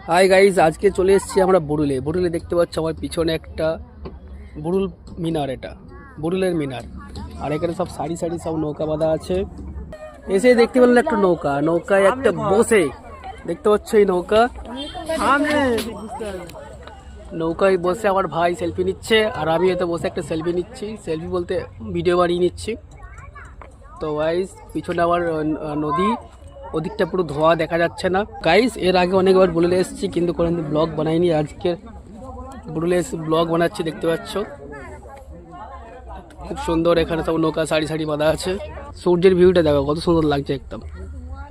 Hi guys, আজকে চলে এসেছি আমরা বুড়ুলে দেখতে পাচ্ছ আমার পিছনে একটা বুড়ুল মিনার, এটা বুড়ুলের মিনার। আর এখানে সব সারি সারি সব নৌকা বাঁধা আছে। এসে দেখতে পেলাম একটা নৌকায় একটা বসে দেখতে পাচ্ছ এই নৌকায় বসে আমার ভাই সেলফি নিচ্ছে, আর আমি এতে বসে একটা সেলফি নিচ্ছি, সেলফি বলতে ভিডিও বানিয়ে নিচ্ছি। তো গাইজ পিছনে আবার নদী, ওদিকটা পুরো ধোয়া দেখা যাচ্ছে না। গাইজ এর আগে অনেকবার বুড়ুলে এসেছি কিন্তু কোনোদিন ব্লগ বানাইনি, আজকে বুড়ুলে এসে ব্লগ বানাচ্ছি। দেখতে পাচ্ছ খুব সুন্দর, এখানে সব নৌকা সারি সারি বাঁধা আছে। সূর্যের ভিউটা দেখো কত সুন্দর লাগছে, একদম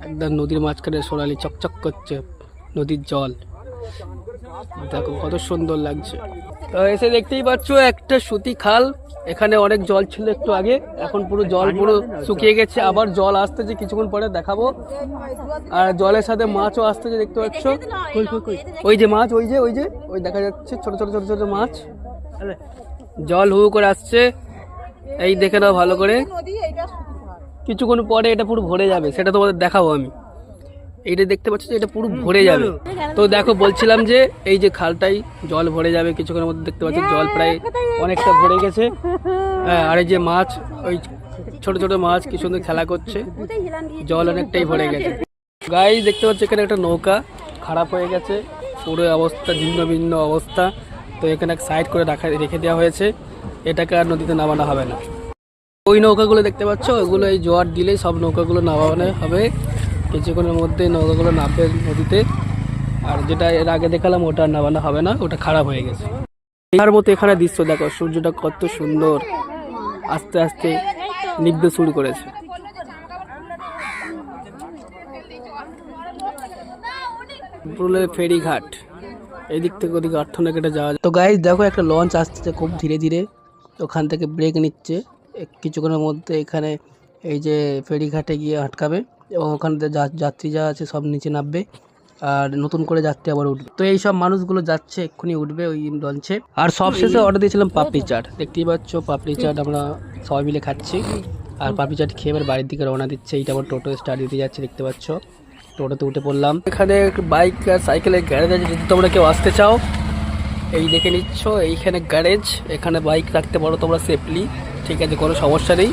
একদম নদীর মাঝখানে সোনালি চকচক করছে নদীর জল, দেখো কত সুন্দর লাগছে। তো এসে দেখতেই পাচ্ছ একটা সুতি খাল, এখানে অনেক জল ছিল একটু আগে, এখন পুরো জল পুরো শুকিয়ে গেছে, আবার জল আসতেছে কিছুক্ষণ পরে দেখাবো। আর জলের সাথে মাছও আসতেছে দেখতে পাচ্ছ, ওই যে মাছ, ওই দেখা যাচ্ছে ছোট ছোট ছোট ছোট মাছ, জল হু করে আসছে। এই দেখে নাও ভালো করে, কিছুক্ষণ পরে এটা পুরো ভরে যাবে, সেটা তোমাদের দেখাবো আমি। এইটা দেখতে পাচ্ছ এটা পুরো ভরে যাবে। তো দেখো বলছিলাম যে এই যে খালটাই জল ভরে যাবে কিছুক্ষণের মধ্যে, দেখতে পাচ্ছ জল প্রায় অনেকটা ভরে গেছে। হ্যাঁ, আর এই যে মাছ, ওই ছোট ছোট মাছ কি সুন্দর খেলা করছে, জল অনেকটাই ভরে গেছে। গাইস দেখতে পাচ্ছ এখানে একটা নৌকা খারাপ হয়ে গেছে, পুরো অবস্থা ভিন্ন ভিন্ন অবস্থা। তো এখানে এক সাইড করে রেখে দেওয়া হয়েছে, এটাকে আর নদীতে নামানো হবে না। ওই নৌকাগুলো দেখতে পাচ্ছ, ওগুলো এই জোয়ার দিলেই সব নৌকাগুলো নামানো হবে, কিছুক্ষণের মধ্যে নৌকাগুলো নামবে নদীতে। আর যেটা এর আগে দেখালাম ওটা নামানো হবে না, ওটা খারাপ হয়ে গেছে। তার মতো এখানে দৃশ্য দেখো, সূর্যটা কত সুন্দর আস্তে আস্তে নিভতে শুরু করেছে। বুড়ুলের ফেরিঘাট, এই দিক থেকে ওদিকে অর্থনগরে যাওয়া যায়। তো গাইস দেখো একটা লঞ্চ আসতেছে খুব ধীরে ধীরে, ওখান থেকে ব্রেক নিচ্ছে, কিছুক্ষণের মধ্যে এখানে এই যে ফেরিঘাটে গিয়ে আটকাবে, এবং ওখান থেকে যাত্রী যা আছে সব নিচে নামবে, আর নতুন করে যাত্রী আবার উঠবে। তো এই সব মানুষগুলো যাচ্ছে, এক্ষুনি উঠবে ওই লঞ্চে। আর সব শেষে অর্ডার দিয়েছিলাম পাপড়ি চাট, দেখতেই পাচ্ছ পাপড়ি চাট আমরা সবাই মিলে খাচ্ছি। আর পাপড়ি চাট খেয়ে এবার বাড়ির দিকে রওনা দিচ্ছে। এইটা আবার টোটো স্টার্ট দিতে যাচ্ছে, দেখতে পাচ্ছ টোটোতে উঠে পড়লাম। এখানে বাইক আর সাইকেলের গ্যারেজ আছে, যদি তোমরা কেউ আসতে চাও এই দেখে নিচ্ছ, এইখানে গ্যারেজ, এখানে বাইক রাখতে পারো তোমরা সেফলি, ঠিক আছে, কোনো সমস্যা নেই।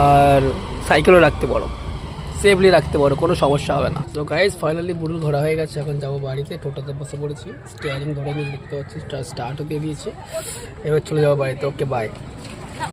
আর সাইকেলও রাখতে পারো, সেফলি রাখতে পারো, কোনো সমস্যা হবে না। তো গাইজ ফাইনালি বুড়ুল ঘোরা হয়ে গেছে, এখন যাবো বাড়িতে। টোটোতে বসে পড়েছি, স্টিয়ারিং ধরে নিয়ে দেখতে পাচ্ছি, স্টার্টও দিয়ে দিয়েছি, এবার চলে যাবো বাড়িতে। Okay bye.